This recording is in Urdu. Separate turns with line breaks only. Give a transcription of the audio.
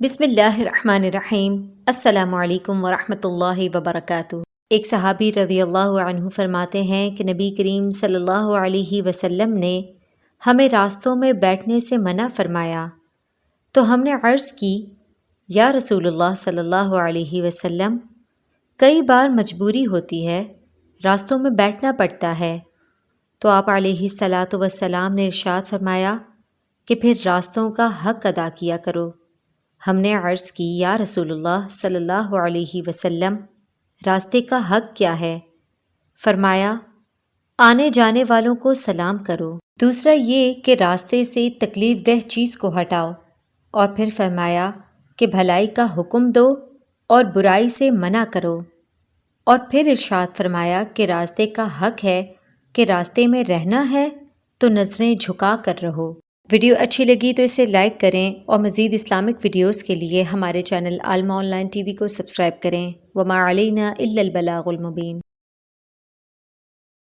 بسم اللہ الرحمن الرحیم۔ السلام علیکم ورحمۃ اللہ وبرکاتہ۔ ایک صحابی رضی اللہ عنہ فرماتے ہیں کہ نبی کریم صلی اللہ علیہ وسلم نے ہمیں راستوں میں بیٹھنے سے منع فرمایا، تو ہم نے عرض کی یا رسول اللہ صلی اللہ علیہ وسلم، کئی بار مجبوری ہوتی ہے، راستوں میں بیٹھنا پڑتا ہے، تو آپ علیہ الصلاۃ والسلام نے ارشاد فرمایا کہ پھر راستوں کا حق ادا کیا کرو۔ ہم نے عرض کی یا رسول اللہ صلی اللہ علیہ وسلم، راستے کا حق کیا ہے؟ فرمایا آنے جانے والوں کو سلام کرو، دوسرا یہ کہ راستے سے تکلیف دہ چیز کو ہٹاؤ، اور پھر فرمایا کہ بھلائی کا حکم دو اور برائی سے منع کرو، اور پھر ارشاد فرمایا کہ راستے کا حق ہے کہ راستے میں رہنا ہے تو نظریں جھکا کر رہو۔ ویڈیو اچھی لگی تو اسے لائک کریں، اور مزید اسلامک ویڈیوز کے لیے ہمارے channel Alima online T V کو سبسکرائب کریں۔ وما علینا الا البلاغ المبین۔